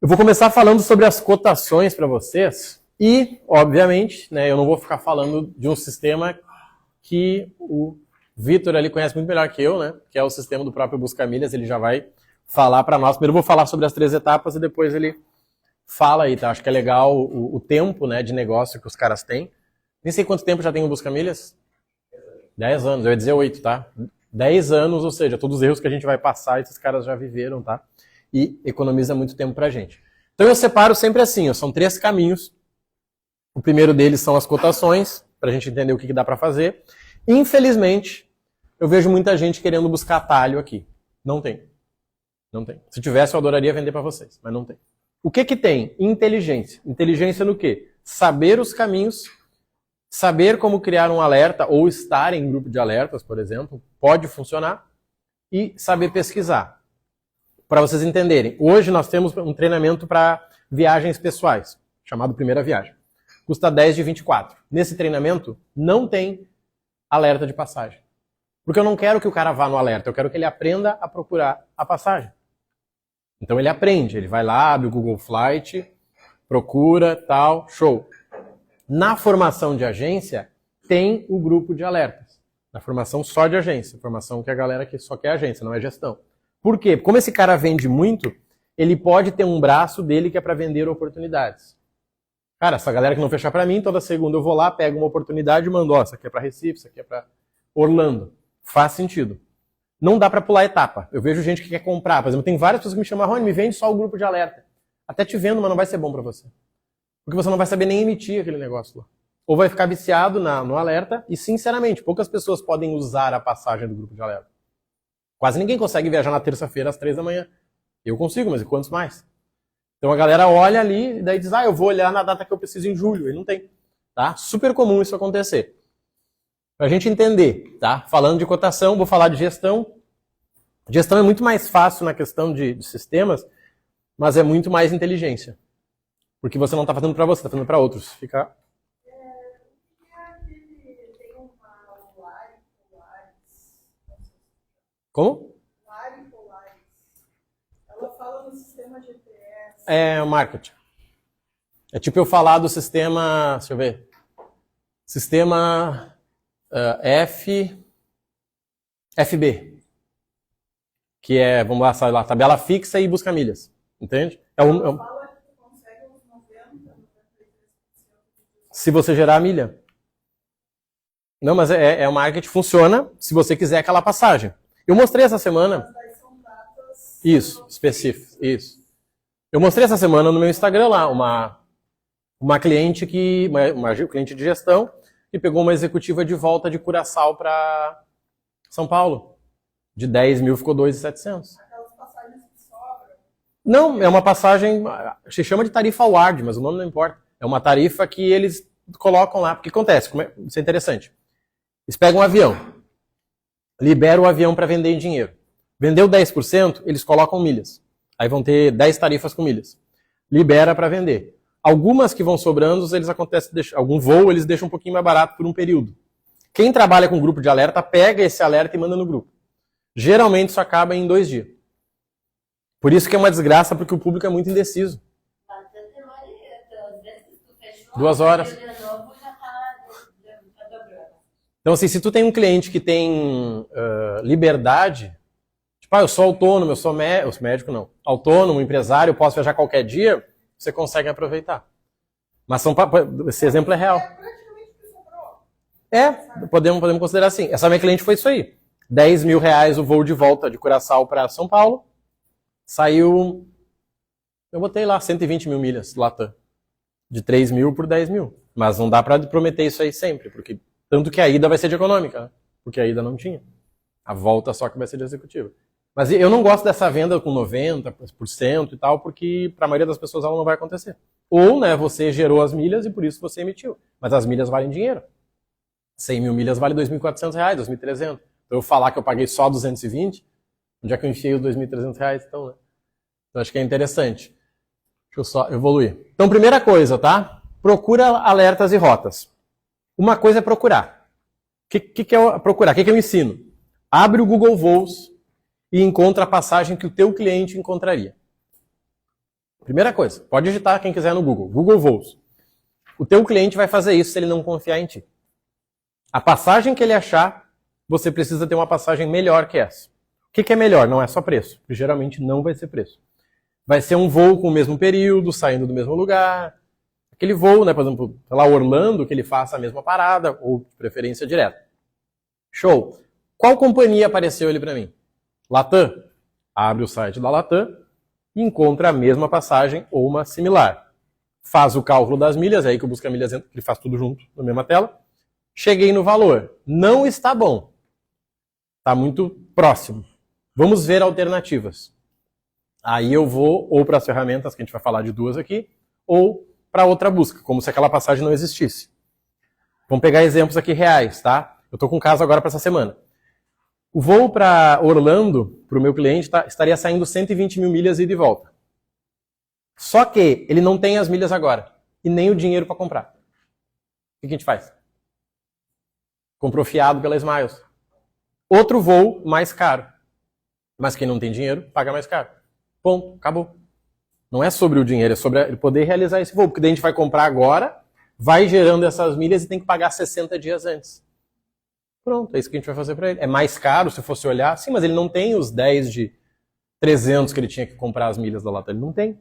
Eu vou começar falando sobre as cotações para vocês e, obviamente, né, eu não vou ficar falando de um sistema que o Vitor ali conhece muito melhor que eu, né, que é o sistema do próprio Busca Milhas. Ele já vai falar para nós. Primeiro eu vou falar sobre as 3 etapas e depois ele fala aí, tá? Acho que é legal o tempo, né, de negócio que os caras têm. Nem sei quanto tempo já tem o Busca Milhas. 10 anos, eu ia dizer 8, tá? 10 anos, ou seja, todos os erros que a gente vai passar, esses caras já viveram, tá? E economiza muito tempo pra gente. Então eu separo sempre assim, ó, são 3 caminhos. O primeiro deles são as cotações, pra gente entender o que dá pra fazer. Infelizmente, eu vejo muita gente querendo buscar atalho aqui. Não tem. Não tem. Se tivesse, eu adoraria vender pra vocês, mas não tem. O que tem? Inteligência. Inteligência no quê? Saber os caminhos, saber como criar um alerta ou estar em grupo de alertas, por exemplo, pode funcionar, e saber pesquisar. Para vocês entenderem, hoje nós temos um treinamento para viagens pessoais, chamado Primeira Viagem. Custa 10 de 24. Nesse treinamento não tem alerta de passagem. Porque eu não quero que o cara vá no alerta, eu quero que ele aprenda a procurar a passagem. Então ele aprende, ele vai lá, abre o Google Flight, procura, tal, show. Na formação de agência, tem o grupo de alertas. Na formação só de agência, formação que a galera que só quer agência, não é gestão. Por quê? Como esse cara vende muito, ele pode ter um braço dele que é para vender oportunidades. Cara, essa galera que não fechar para mim, toda segunda eu vou lá, pego uma oportunidade e mando, ó, isso aqui é para Recife, isso aqui é para Orlando. Faz sentido. Não dá para pular etapa. Eu vejo gente que quer comprar. Por exemplo, tem várias pessoas que me chamam, Rony, me vende só o grupo de alerta. Até te vendo, mas não vai ser bom para você. Porque você não vai saber nem emitir aquele negócio lá. Ou vai ficar viciado no alerta e, sinceramente, poucas pessoas podem usar a passagem do grupo de alerta. Quase ninguém consegue viajar na terça-feira às 3 da manhã. Eu consigo, mas e quantos mais? Então a galera olha ali e daí diz, eu vou olhar na data que eu preciso em julho. E não tem. Tá? Super comum isso acontecer. Pra gente entender, tá? Falando de cotação, vou falar de gestão. Gestão é muito mais fácil na questão de sistemas, mas é muito mais inteligência. Porque você não está fazendo para você, está fazendo para outros. Fica... Como? Ela fala do sistema GPS. É marketing. É tipo eu falar do sistema, deixa eu ver, sistema FB, que é, vamos lá, sabe lá, tabela fixa e busca milhas, entende? Fala que tu consegue uns 90, 93%. Se você gerar a milha. Não, mas o marketing funciona se você quiser aquela passagem. Eu mostrei essa semana. Mas daí são datas... Isso, específico, isso. Eu mostrei essa semana no meu Instagram lá, uma cliente uma cliente de gestão, que pegou uma executiva de volta de Curaçao para São Paulo. De 10 mil ficou 2.700. Aquelas passagens que sobram. Não, é uma passagem, se chama de tarifa award, mas o nome não importa. É uma tarifa que eles colocam lá. Porque acontece, isso é interessante. Eles pegam um avião, liberam o avião para vender em dinheiro. Vendeu 10%, eles colocam milhas. Aí vão ter 10 tarifas com milhas. Libera para vender. Algumas que vão sobrando, algum voo eles deixam um pouquinho mais barato por um período. Quem trabalha com grupo de alerta, pega esse alerta e manda no grupo. Geralmente isso acaba em 2 dias. Por isso que é uma desgraça, porque o público é muito indeciso. 2 horas. Então, assim, se tu tem um cliente que tem liberdade, tipo, eu sou autônomo, eu sou médico, não. Autônomo, empresário, eu posso viajar qualquer dia, você consegue aproveitar. Mas esse exemplo é real. Praticamente o que sobrou. Podemos considerar assim. Essa minha cliente foi isso aí. 10 mil reais o voo de volta de Curaçao para São Paulo. Saiu, eu botei lá 120 mil milhas, Latam. De 3 mil por 10 mil. Mas não dá para prometer isso aí sempre, porque tanto que a ida vai ser de econômica, né? Porque a ida não tinha. A volta só que vai ser de executiva. Mas eu não gosto dessa venda com 90% e tal, porque para a maioria das pessoas ela não vai acontecer. Ou, né, você gerou as milhas e por isso você emitiu. Mas as milhas valem dinheiro. 100 mil milhas vale R$2.400, R$2.300. Então eu falar que eu paguei só 220, onde é que eu enfiei os R$2.300, então, né? Então acho que é interessante. Deixa eu só evoluir. Então, primeira coisa, tá? Procura alertas e rotas. Uma coisa é procurar. O que é procurar? O que eu ensino? Abre o Google Voos e encontra a passagem que o teu cliente encontraria. Primeira coisa, pode digitar quem quiser no Google, Google Voos. O teu cliente vai fazer isso se ele não confiar em ti. A passagem que ele achar, você precisa ter uma passagem melhor que essa. O que é melhor? Não é só preço, porque geralmente não vai ser preço. Vai ser um voo com o mesmo período, saindo do mesmo lugar. Aquele voo, né, por exemplo, lá Orlando, que ele faça a mesma parada, ou de preferência direta. Show. Qual companhia apareceu ali para mim? Latam. Abre o site da Latam e encontra a mesma passagem ou uma similar. Faz o cálculo das milhas, é aí que o Busca Milhas entra, ele faz tudo junto na mesma tela. Cheguei no valor. Não está bom. Está muito próximo. Vamos ver alternativas. Aí eu vou ou para as ferramentas, que a gente vai falar de duas aqui, ou para outra busca, como se aquela passagem não existisse. Vamos pegar exemplos aqui reais, tá? Eu estou com um caso agora para essa semana. O voo para Orlando, para o meu cliente, estaria saindo 120 mil milhas ida e volta. Só que ele não tem as milhas agora e nem o dinheiro para comprar. O que a gente faz? Comprou fiado pela Smiles. Outro voo mais caro. Mas quem não tem dinheiro, paga mais caro. Ponto, acabou. Não é sobre o dinheiro, é sobre ele poder realizar esse voo. Porque daí a gente vai comprar agora, vai gerando essas milhas e tem que pagar 60 dias antes. Pronto, é isso que a gente vai fazer para ele. É mais caro se fosse olhar. Sim, mas ele não tem os 10 de 300 que ele tinha que comprar as milhas da Latam. Ele não tem.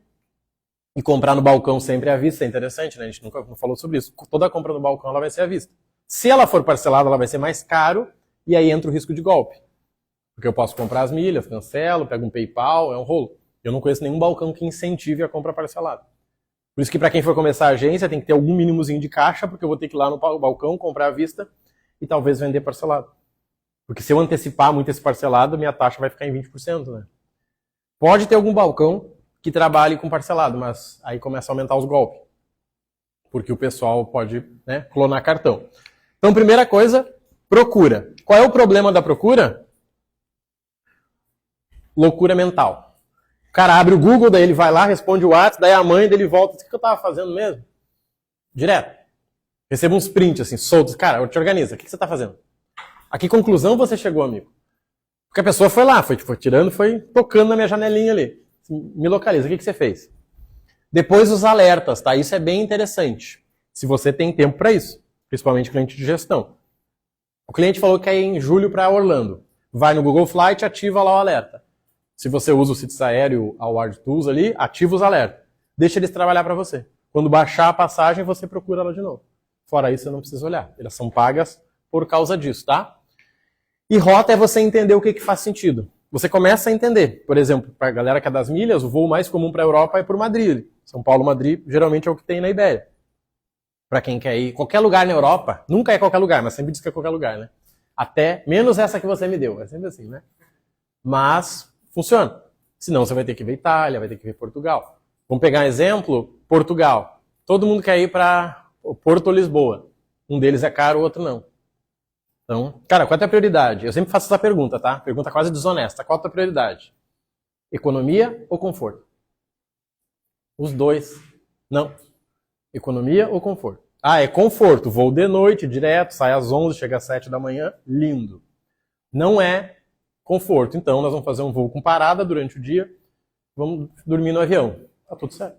E comprar no balcão sempre à vista é interessante, né? A gente nunca falou sobre isso. Toda compra no balcão ela vai ser à vista. Se ela for parcelada, ela vai ser mais caro e aí entra o risco de golpe. Porque eu posso comprar as milhas, cancelo, pego um PayPal, é um rolo. Eu não conheço nenhum balcão que incentive a compra parcelada. Por isso que para quem for começar a agência tem que ter algum mínimozinho de caixa, porque eu vou ter que ir lá no balcão, comprar à vista e talvez vender parcelado. Porque se eu antecipar muito esse parcelado, minha taxa vai ficar em 20%, né? Pode ter algum balcão que trabalhe com parcelado, mas aí começa a aumentar os golpes. Porque o pessoal pode, né, clonar cartão. Então, primeira coisa, procura. Qual é o problema da procura? Loucura mental. O cara abre o Google, daí ele vai lá, responde o WhatsApp, daí a mãe dele volta. O que eu tava fazendo mesmo? Direto. Recebo uns prints assim, soltos. Cara, eu te organiza. O que você tá fazendo? A que conclusão você chegou, amigo? Porque a pessoa foi lá, foi tirando, foi tocando na minha janelinha ali. Me localiza. O que você fez? Depois os alertas, tá? Isso é bem interessante. Se você tem tempo para isso. Principalmente cliente de gestão. O cliente falou que é em julho para Orlando. Vai no Google Flight, ativa lá o alerta. Se você usa o CITES Aéreo, a Ward Tools ali, ativa os alertas. Deixa eles trabalhar para você. Quando baixar a passagem, você procura ela de novo. Fora isso, você não precisa olhar. Elas são pagas por causa disso, tá? E rota é você entender o que faz sentido. Você começa a entender. Por exemplo, para a galera que é das milhas, o voo mais comum para a Europa é por Madrid. São Paulo, Madrid, geralmente é o que tem na Ibéria. Para quem quer ir qualquer lugar na Europa, nunca é qualquer lugar, mas sempre diz que é qualquer lugar, né? Até menos essa que você me deu, é sempre assim, né? Mas funciona. Senão você vai ter que ver Itália, vai ter que ver Portugal. Vamos pegar um exemplo, Portugal. Todo mundo quer ir para Porto ou Lisboa. Um deles é caro, o outro não. Então, cara, qual é a tua prioridade? Eu sempre faço essa pergunta, tá? Pergunta quase desonesta. Qual é a tua prioridade? Economia ou conforto? Os dois. Não. Economia ou conforto? Ah, é conforto. Voo de noite, direto, sai às 11, chega às 7 da manhã. Lindo. Não é conforto. Então, nós vamos fazer um voo com parada durante o dia. Vamos dormir no avião. Tá tudo certo.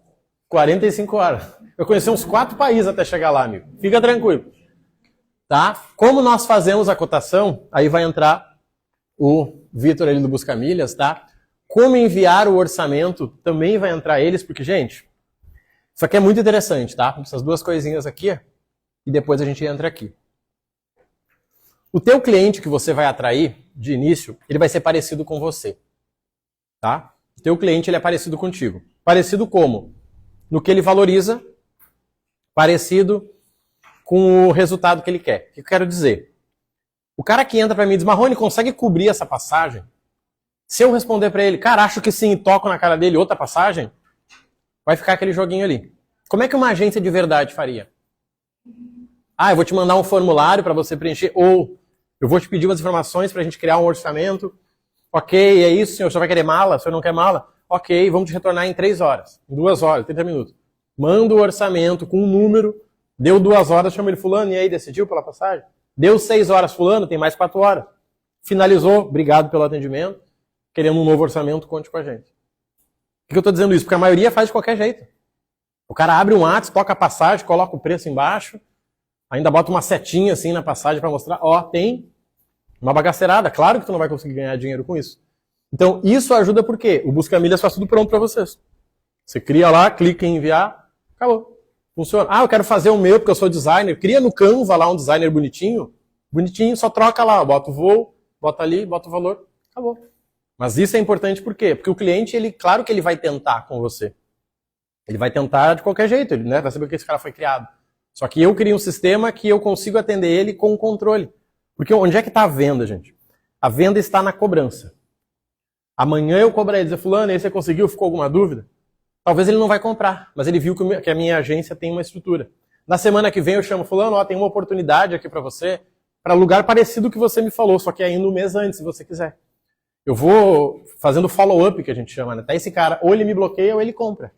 45 horas. Eu conheci uns 4 países até chegar lá, amigo. Fica tranquilo. Tá? Como nós fazemos a cotação, aí vai entrar o Vitor ali do Busca Milhas, tá? Como enviar o orçamento, também vai entrar eles, porque, gente, isso aqui é muito interessante, tá? Essas duas coisinhas aqui, e depois a gente entra aqui. O teu cliente que você vai atrair, de início, ele vai ser parecido com você, tá? O teu cliente, ele é parecido contigo. Parecido como? No que ele valoriza, parecido com o resultado que ele quer. O que eu quero dizer? O cara que entra para mim e diz, Marrone, consegue cobrir essa passagem? Se eu responder para ele, cara, acho que sim, e toco na cara dele outra passagem, vai ficar aquele joguinho ali. Como é que uma agência de verdade faria? Ah, eu vou te mandar um formulário para você preencher, ou eu vou te pedir umas informações para a gente criar um orçamento. Ok, é isso, senhor. O senhor vai querer mala? O senhor não quer mala? Ok, vamos te retornar em 3 horas, em 2 horas, 30 minutos. Manda o orçamento com um número. Deu 2 horas, chama ele, fulano, e aí, decidiu pela passagem? Deu 6 horas, fulano, tem mais 4 horas. Finalizou, obrigado pelo atendimento. Querendo um novo orçamento, conte com a gente. Por que eu estou dizendo isso? Porque a maioria faz de qualquer jeito. O cara abre um WhatsApp, toca a passagem, coloca o preço embaixo, ainda bota uma setinha assim na passagem para mostrar, ó, tem uma bagaceirada. Claro que tu não vai conseguir ganhar dinheiro com isso. Então, isso ajuda porque o Busca Milhas faz tudo pronto para vocês. Você cria lá, clica em enviar, acabou. Funciona. Ah, eu quero fazer o meu porque eu sou designer. Cria no Canva lá um designer bonitinho. Bonitinho, só troca lá. Bota o voo, bota ali, bota o valor. Acabou. Mas isso é importante por quê? Porque o cliente, ele, claro que ele vai tentar com você. Ele vai tentar de qualquer jeito, ele, né, vai saber que esse cara foi criado. Só que eu criei um sistema que eu consigo atender ele com controle. Porque onde é que está a venda, gente? A venda está na cobrança. Amanhã eu cobrarei, dizer, fulano, aí você conseguiu, ficou alguma dúvida? Talvez ele não vai comprar, mas ele viu que a minha agência tem uma estrutura. Na semana que vem eu chamo fulano, ó, tem uma oportunidade aqui para você, para lugar parecido que você me falou, só que ainda um mês antes, se você quiser. Eu vou fazendo follow-up, que a gente chama, né? Até esse cara, ou ele me bloqueia ou ele compra.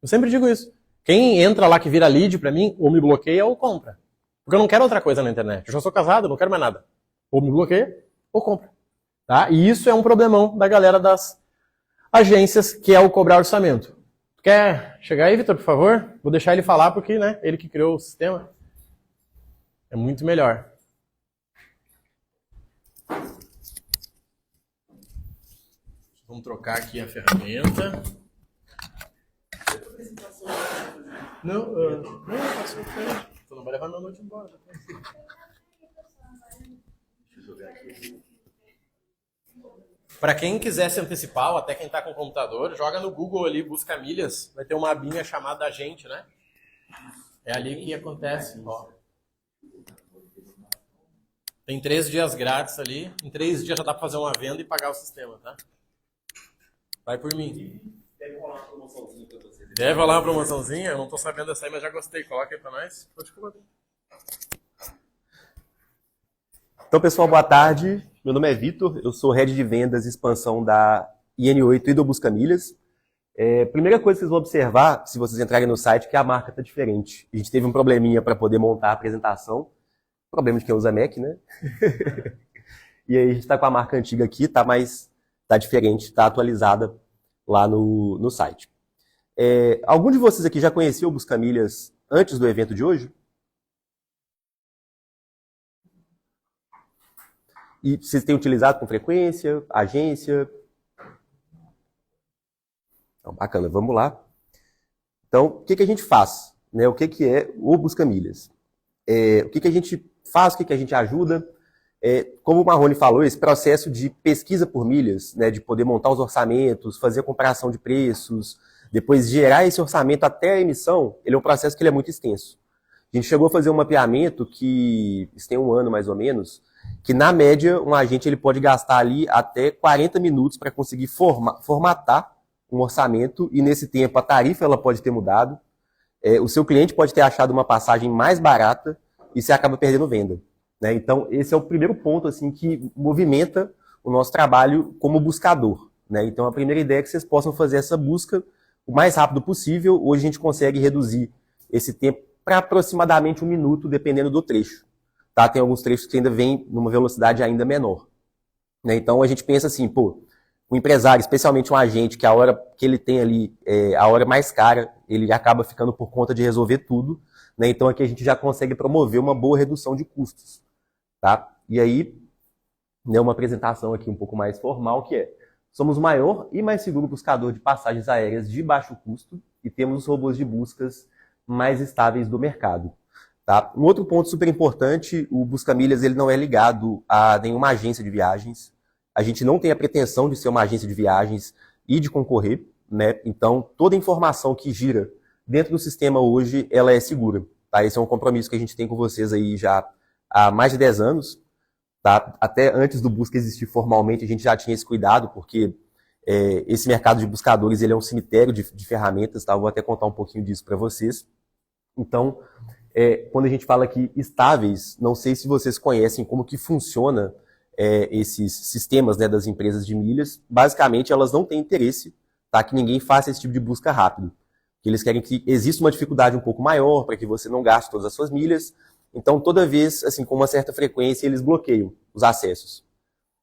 Eu sempre digo isso. Quem entra lá que vira lead para mim, ou me bloqueia ou compra. Porque eu não quero outra coisa na internet. Eu já sou casado, não quero mais nada. Ou me bloqueia ou compra. Tá? E isso é um problemão da galera das agências, que é o cobrar orçamento. Quer chegar aí, Vitor, por favor? Vou deixar ele falar porque, né, ele que criou o sistema. É muito melhor. Vamos trocar aqui a ferramenta. Não, passou diferente. Tu não vai levar meu note embora. Deixa eu ver aqui. Para quem quiser se antecipar, ou até quem está com o computador, joga no Google ali, busca milhas, vai ter uma abinha chamada Agente, né? É ali que acontece. Ó. Tem 3 dias grátis ali, em 3 dias já dá para fazer uma venda e pagar o sistema, tá? Vai por mim. Deve rolar uma promoçãozinha para você. Deve rolar uma promoçãozinha? Eu não tô sabendo dessa aí, mas já gostei. Coloca aí para nós. Pode colocar. Então, pessoal, boa tarde. Meu nome é Vitor, eu sou Head de Vendas e Expansão da IN8 e do Busca Milhas. Primeira coisa que vocês vão observar, se vocês entrarem no site, é que a marca está diferente. A gente teve um probleminha para poder montar a apresentação. Problema de quem usa Mac, né? E aí a gente está com a marca antiga aqui, tá diferente, está atualizada lá no site. Algum de vocês aqui já conheceu o Busca Milhas antes do evento de hoje? E vocês têm utilizado com frequência, agência? Então, bacana, vamos lá. Então, o que a gente faz? Né? O que é o Busca Milhas? O que a gente faz, o que a gente ajuda? Como o Marrone falou, esse processo de pesquisa por milhas, né, de poder montar os orçamentos, fazer a comparação de preços, depois gerar esse orçamento até a emissão, ele é um processo que ele é muito extenso. A gente chegou a fazer um mapeamento que, isso tem 1 ano mais ou menos, que na média um agente ele pode gastar ali até 40 minutos para conseguir formatar um orçamento e nesse tempo a tarifa ela pode ter mudado, o seu cliente pode ter achado uma passagem mais barata e você acaba perdendo venda. Né? Então esse é o primeiro ponto assim, que movimenta o nosso trabalho como buscador. Né? Então a primeira ideia é que vocês possam fazer essa busca o mais rápido possível. Hoje a gente consegue reduzir esse tempo para aproximadamente 1 minuto, dependendo do trecho. Tá? Tem alguns trechos que ainda vêm numa velocidade ainda menor. Né? Então a gente pensa assim, o empresário, especialmente um agente, que a hora que ele tem ali, a hora mais cara, ele acaba ficando por conta de resolver tudo. Né? Então aqui a gente já consegue promover uma boa redução de custos. Tá? E aí, né, uma apresentação aqui um pouco mais formal, que somos o maior e mais seguro buscador de passagens aéreas de baixo custo e temos os robôs de buscas mais estáveis do mercado. Tá? Um outro ponto super importante, o Busca Milhas ele não é ligado a nenhuma agência de viagens. A gente não tem a pretensão de ser uma agência de viagens e de concorrer. Né? Então, toda informação que gira dentro do sistema hoje, ela é segura. Tá? Esse é um compromisso que a gente tem com vocês aí já há mais de 10 anos. Tá? Até antes do Busca existir formalmente, a gente já tinha esse cuidado, porque esse mercado de buscadores ele é um cemitério de ferramentas. Tá? Eu vou até contar um pouquinho disso para vocês. Então, quando a gente fala aqui estáveis, não sei se vocês conhecem como que funciona esses sistemas, né, das empresas de milhas. Basicamente, elas não têm interesse, tá, que ninguém faça esse tipo de busca rápido. Eles querem que exista uma dificuldade um pouco maior para que você não gaste todas as suas milhas. Então, toda vez, assim, com uma certa frequência, eles bloqueiam os acessos.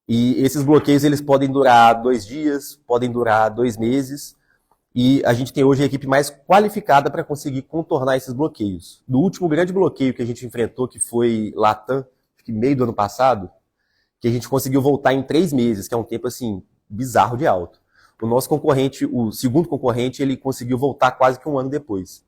E esses bloqueios eles podem durar 2 dias, podem durar 2 meses. E a gente tem hoje a equipe mais qualificada para conseguir contornar esses bloqueios. Do último grande bloqueio que a gente enfrentou, que foi Latam, acho que meio do ano passado, que a gente conseguiu voltar em 3 meses, que é um tempo, assim, bizarro de alto. O nosso concorrente, o segundo concorrente, ele conseguiu voltar quase que um ano depois.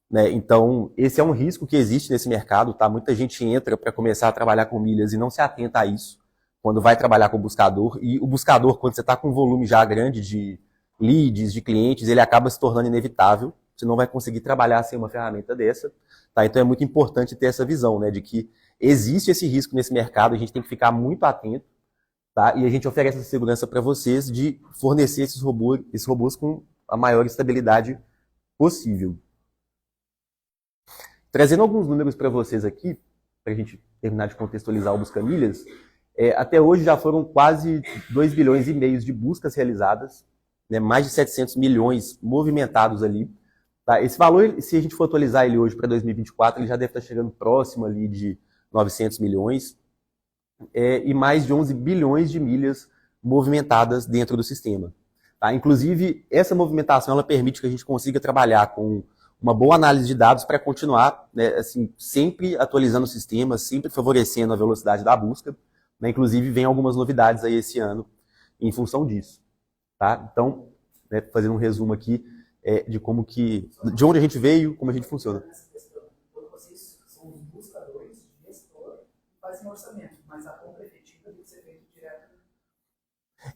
Né? Então, esse é um risco que existe nesse mercado, tá? Muita gente entra para começar a trabalhar com milhas e não se atenta a isso, quando vai trabalhar com o buscador. E o buscador, quando você está com um volume já grande de leads, de clientes, ele acaba se tornando inevitável. Você não vai conseguir trabalhar sem uma ferramenta dessa. Tá? Então, é muito importante ter essa visão, né, de que existe esse risco nesse mercado, a gente tem que ficar muito atento. Tá? E a gente oferece essa segurança para vocês de fornecer esses robôs com a maior estabilidade possível. Trazendo alguns números para vocês aqui, para a gente terminar de contextualizar o Buscamilhas, até hoje já foram quase 2,5 bilhões de buscas realizadas, né, mais de 700 milhões movimentados ali. Tá? Esse valor, se a gente for atualizar ele hoje para 2024, ele já deve estar chegando próximo ali de 900 milhões, e mais de 11 bilhões de milhas movimentadas dentro do sistema. Tá? Inclusive, essa movimentação ela permite que a gente consiga trabalhar com uma boa análise de dados para continuar, né, assim, sempre atualizando o sistema, sempre favorecendo a velocidade da busca. Né? Inclusive, vem algumas novidades aí esse ano em função disso. Tá? Então, né, fazendo um resumo aqui de onde a gente veio, como a gente funciona. Quando vocês são os buscadores, gestor, fazem orçamento, mas a compra efetiva tem que ser feita direto.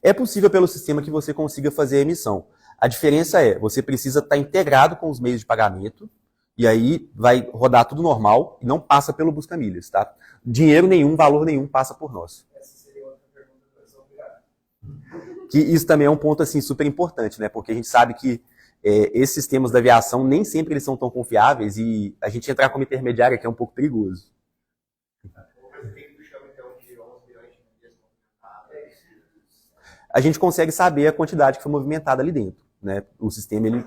É possível pelo sistema que você consiga fazer a emissão. A diferença você precisa estar integrado com os meios de pagamento, e aí vai rodar tudo normal, e não passa pelo Buscamilhas, tá? Dinheiro nenhum, valor nenhum passa por nós. Essa seria outra pergunta, professor. Obrigado. Que isso também é um ponto assim, super importante, né? Porque a gente sabe que esses sistemas da aviação nem sempre eles são tão confiáveis, e a gente entrar como intermediário aqui é um pouco perigoso. A gente consegue saber a quantidade que foi movimentada ali dentro. Né? O sistema ele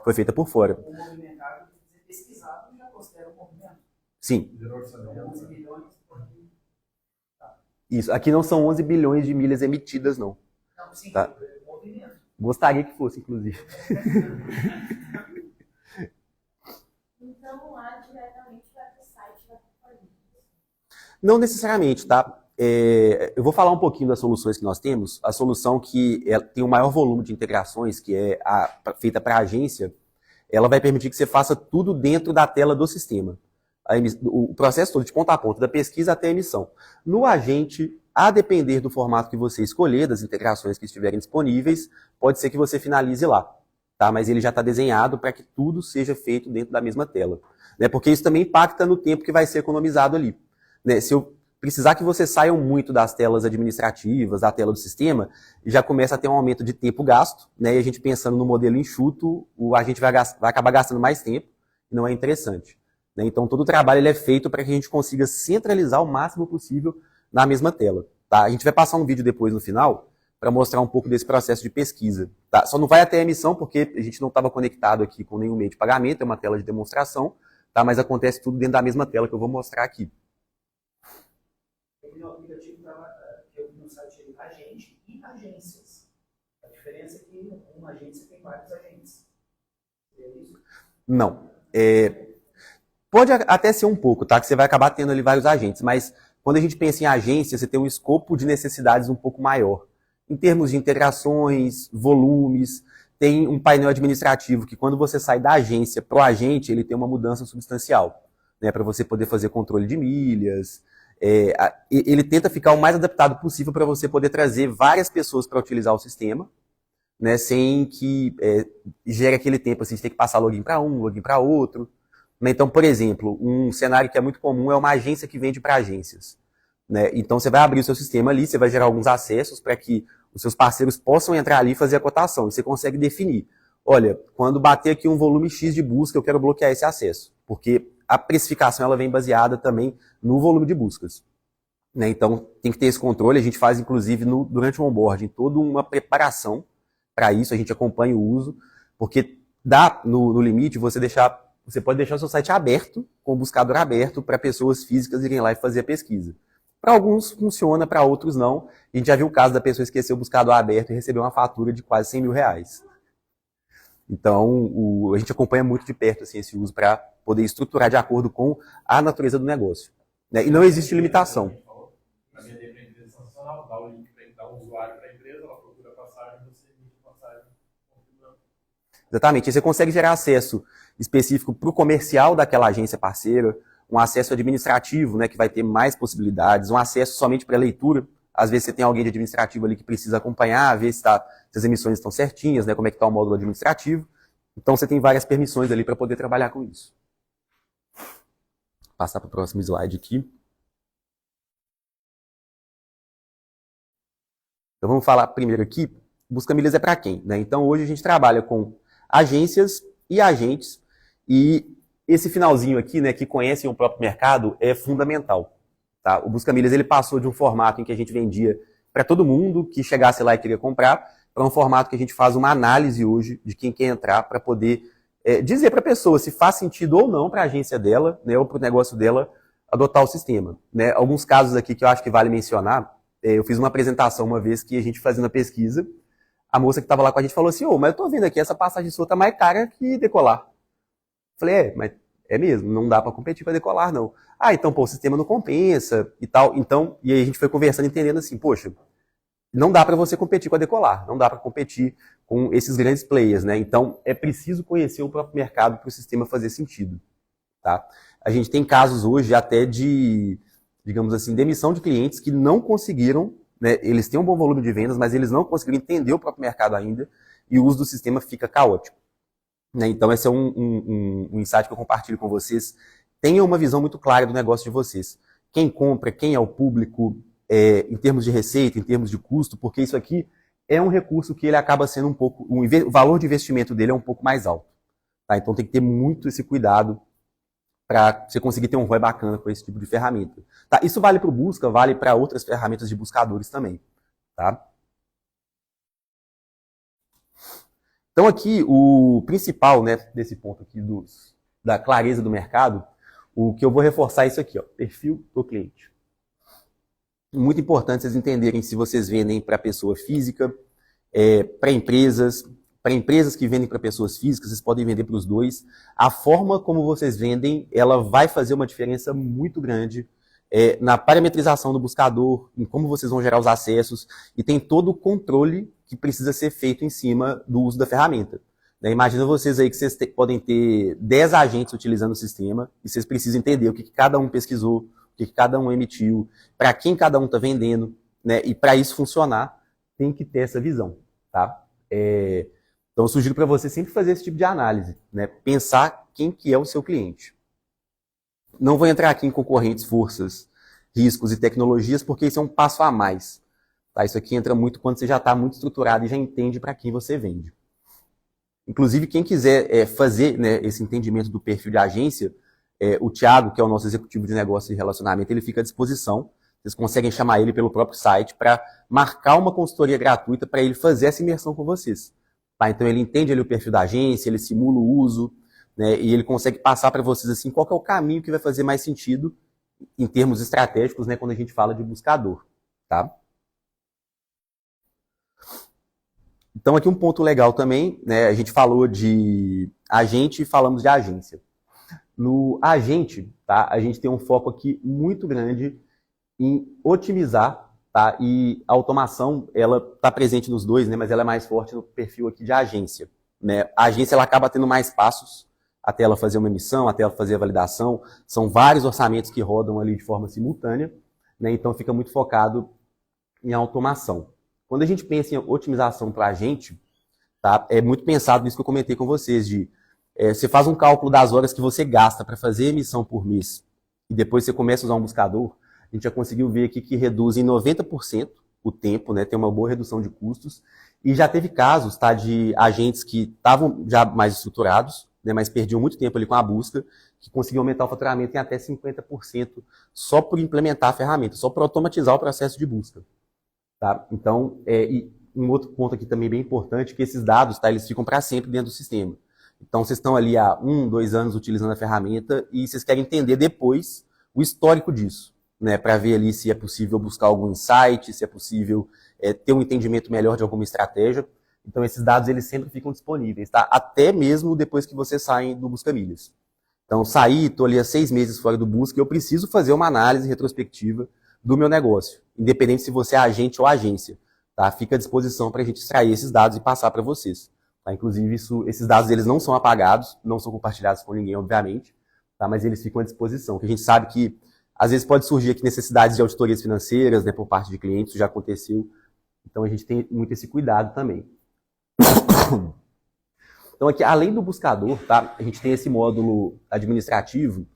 foi feita por fora. O movimentado, pesquisado, já considera o movimento? Sim. 11 bilhões. Isso. Aqui não são 11 bilhões de milhas emitidas, não. Não, sim, tá? Movimento. Gostaria que fosse, inclusive. Então, lá diretamente vai para o site da companhia. Não necessariamente, tá? Eu vou falar um pouquinho das soluções que nós temos. A solução que tem o maior volume de integrações, que é feita para a agência, ela vai permitir que você faça tudo dentro da tela do sistema. O processo todo, de ponta a ponta, da pesquisa até a emissão. No agente, a depender do formato que você escolher, das integrações que estiverem disponíveis, pode ser que você finalize lá. Tá? Mas ele já está desenhado para que tudo seja feito dentro da mesma tela. Né? Porque isso também impacta no tempo que vai ser economizado ali. Né? Se eu precisar que vocês saiam muito das telas administrativas, da tela do sistema, já começa a ter um aumento de tempo gasto, né? E a gente pensando no modelo enxuto, a gente vai acabar gastando mais tempo, e não é interessante. Né? Então, todo o trabalho ele é feito para que a gente consiga centralizar o máximo possível na mesma tela. Tá? A gente vai passar um vídeo depois no final, para mostrar um pouco desse processo de pesquisa. Tá? Só não vai até a emissão, porque a gente não estava conectado aqui com nenhum meio de pagamento, é uma tela de demonstração, tá? Mas acontece tudo dentro da mesma tela que eu vou mostrar aqui. O aplicativo que eu vi no site é agente e agências. A diferença é que uma agência tem vários agentes. É isso? Não. Pode até ser um pouco, tá? Que você vai acabar tendo ali vários agentes, mas quando a gente pensa em agência, você tem um escopo de necessidades um pouco maior. Em termos de integrações, volumes, tem um painel administrativo que quando você sai da agência para o agente, ele tem uma mudança substancial, né? Para você poder fazer controle de milhas. Ele tenta ficar o mais adaptado possível para você poder trazer várias pessoas para utilizar o sistema, né, sem que gere aquele tempo, assim, você tem que passar login para um, login para outro. Né? Então, por exemplo, um cenário que é muito comum é uma agência que vende para agências. Né? Então, você vai abrir o seu sistema ali, você vai gerar alguns acessos para que os seus parceiros possam entrar ali e fazer a cotação. E você consegue definir, olha, quando bater aqui um volume X de busca, eu quero bloquear esse acesso. Porque a precificação ela vem baseada também no volume de buscas. Né? Então, tem que ter esse controle. A gente faz, inclusive, durante o onboarding, toda uma preparação para isso. A gente acompanha o uso, porque dá, no limite, você pode deixar o seu site aberto, com o buscador aberto, para pessoas físicas irem lá e fazer a pesquisa. Para alguns funciona, para outros não. A gente já viu o caso da pessoa esquecer o buscador aberto e receber uma fatura de quase 100 mil reais. Então, a gente acompanha muito de perto assim, esse uso para poder estruturar de acordo com a natureza do negócio. Né? E não existe limitação. A minha empresa é sensacional, dá o link para o usuário para a empresa, ela procura a passagem, você emite a passagem. Exatamente. E você consegue gerar acesso específico para o comercial daquela agência parceira, um acesso administrativo, né, que vai ter mais possibilidades, um acesso somente para leitura. Às vezes você tem alguém de administrativo ali que precisa acompanhar, ver se as emissões estão certinhas, né, como é que está o módulo administrativo. Então você tem várias permissões ali para poder trabalhar com isso. Vou passar para o próximo slide aqui. Então vamos falar primeiro aqui, Busca Milhas é para quem? Né? Então hoje a gente trabalha com agências e agentes, e esse finalzinho aqui, né, que conhecem o próprio mercado, é fundamental. Tá? O Busca Milhas ele passou de um formato em que a gente vendia para todo mundo que chegasse lá e queria comprar, para um formato que a gente faz uma análise hoje de quem quer entrar, para poder dizer para a pessoa se faz sentido ou não para a agência dela, né, ou para o negócio dela, adotar o sistema. Né? Alguns casos aqui que eu acho que vale mencionar, eu fiz uma apresentação uma vez que a gente fazia uma pesquisa, a moça que estava lá com a gente falou assim, mas eu estou vendo aqui, essa passagem sua está mais cara que Decolar. Falei, mas é mesmo, não dá para competir com a Decolar, não. Então, o sistema não compensa e tal. Então, e aí a gente foi conversando, entendendo assim, poxa, não dá para você competir com a Decolar, não dá para competir com esses grandes players, né? Então, é preciso conhecer o próprio mercado para o sistema fazer sentido, tá? A gente tem casos hoje até de, digamos assim, demissão de clientes que não conseguiram, né? Eles têm um bom volume de vendas, mas eles não conseguiram entender o próprio mercado ainda e o uso do sistema fica caótico. Né? Então, esse é um insight que eu compartilho com vocês. Tenham uma visão muito clara do negócio de vocês. Quem compra, quem é o público, em termos de receita, em termos de custo, porque isso aqui é um recurso que ele acaba sendo um pouco... O valor de investimento dele é um pouco mais alto. Tá? Então, tem que ter muito esse cuidado para você conseguir ter um ROI bacana com esse tipo de ferramenta. Tá? Isso vale para o Busca, vale para outras ferramentas de buscadores também. Tá? Então aqui, o principal, né, desse ponto aqui da clareza do mercado, o que eu vou reforçar é isso aqui, ó, perfil do cliente. Muito importante vocês entenderem se vocês vendem para pessoa física, para empresas que vendem para pessoas físicas, vocês podem vender para os dois. A forma como vocês vendem, ela vai fazer uma diferença muito grande na parametrização do buscador, em como vocês vão gerar os acessos, e tem todo o controle que precisa ser feito em cima do uso da ferramenta. Né? Imagina vocês aí que vocês podem ter 10 agentes utilizando o sistema, e vocês precisam entender o que cada um pesquisou, o que cada um emitiu, para quem cada um está vendendo, né? E para isso funcionar, tem que ter essa visão. Tá? Então eu sugiro para você sempre fazer esse tipo de análise, né? Pensar quem que é o seu cliente. Não vou entrar aqui em concorrentes, forças, riscos e tecnologias, porque isso é um passo a mais. Tá? Isso aqui entra muito quando você já está muito estruturado e já entende para quem você vende. Inclusive, quem quiser fazer, né, esse entendimento do perfil de agência, o Thiago, que é o nosso executivo de negócio e relacionamento, ele fica à disposição. Vocês conseguem chamar ele pelo próprio site para marcar uma consultoria gratuita para ele fazer essa imersão com vocês. Tá? Então, ele entende ali o perfil da agência, ele simula o uso, né, e ele consegue passar para vocês assim, qual que é o caminho que vai fazer mais sentido em termos estratégicos, né, quando a gente fala de buscador. Tá? Então, aqui um ponto legal também, né, a gente falou de agente e falamos de agência. No agente, tá, a gente tem um foco aqui muito grande em otimizar, tá, e a automação, ela está presente nos dois, né, mas ela é mais forte no perfil aqui de agência. Né? A agência ela acaba tendo mais passos até ela fazer uma emissão, até ela fazer a validação. São vários orçamentos que rodam ali de forma simultânea, né, então fica muito focado em automação. Quando a gente pensa em otimização para a agente, tá, é muito pensado nisso que eu comentei com vocês, você faz um cálculo das horas que você gasta para fazer emissão por mês e depois você começa a usar um buscador, a gente já conseguiu ver aqui que reduz em 90% o tempo, né, tem uma boa redução de custos, e já teve casos, tá, de agentes que estavam já mais estruturados, né, mas perdiam muito tempo ali com a busca, que conseguiam aumentar o faturamento em até 50% só por implementar a ferramenta, só por automatizar o processo de busca. Tá? Então, e um outro ponto aqui também bem importante, que esses dados, tá, eles ficam para sempre dentro do sistema. Então, vocês estão ali há 1, 2 anos utilizando a ferramenta e vocês querem entender depois o histórico disso. né, para ver ali se é possível buscar algum insight, se é possível ter um entendimento melhor de alguma estratégia. Então, esses dados eles sempre ficam disponíveis, tá? Até mesmo depois que vocês saem do Busca Milhas. Então, saí, estou ali há 6 meses fora do Busca, eu preciso fazer uma análise retrospectiva do meu negócio, independente se você é agente ou agência. Tá? Fica à disposição para a gente extrair esses dados e passar para vocês. Tá? Inclusive, esses dados eles não são apagados, não são compartilhados com ninguém, obviamente, tá? Mas eles ficam à disposição, que a gente sabe que às vezes pode surgir aqui necessidades de auditorias financeiras, né, por parte de clientes, isso já aconteceu. Então, a gente tem muito esse cuidado também. Então, aqui, além do buscador, tá, a gente tem esse módulo administrativo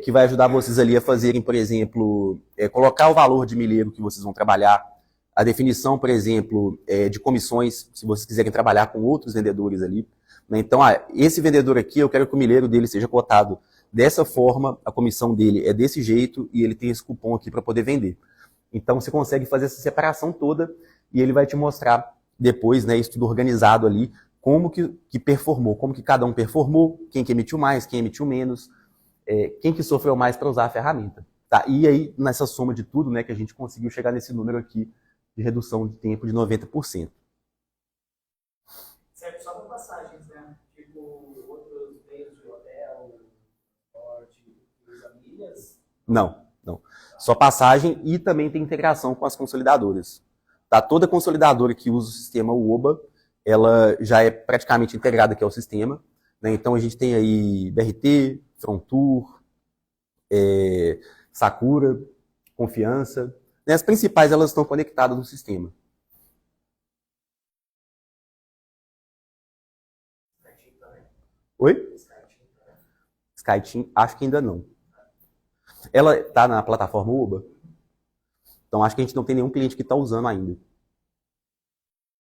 que vai ajudar vocês ali a fazerem, por exemplo, colocar o valor de milheiro que vocês vão trabalhar, a definição, por exemplo, de comissões, se vocês quiserem trabalhar com outros vendedores ali. Né? Então, esse vendedor aqui, eu quero que o milheiro dele seja cotado dessa forma, a comissão dele é desse jeito e ele tem esse cupom aqui para poder vender. Então, você consegue fazer essa separação toda e ele vai te mostrar depois, né, isso tudo organizado ali, como que performou, como que cada um performou, quem que emitiu mais, quem emitiu menos, quem que sofreu mais para usar a ferramenta. Tá? E aí, nessa soma de tudo, né, que a gente conseguiu chegar nesse número aqui de redução de tempo de 90%. Certo, só para passagens, né? Tipo, outros meios de hotel, transporte, milhas. Não. Só passagem e também tem integração com as consolidadoras. Tá? Toda consolidadora que usa o sistema UOBA, ela já é praticamente integrada aqui ao sistema. Né? Então a gente tem aí BRT, Frontour, Sakura, Confiança. Né? As principais elas estão conectadas no sistema. Oi? SkyTeam, acho que ainda não. Ela está na plataforma UOBA? Então, acho que a gente não tem nenhum cliente que está usando ainda.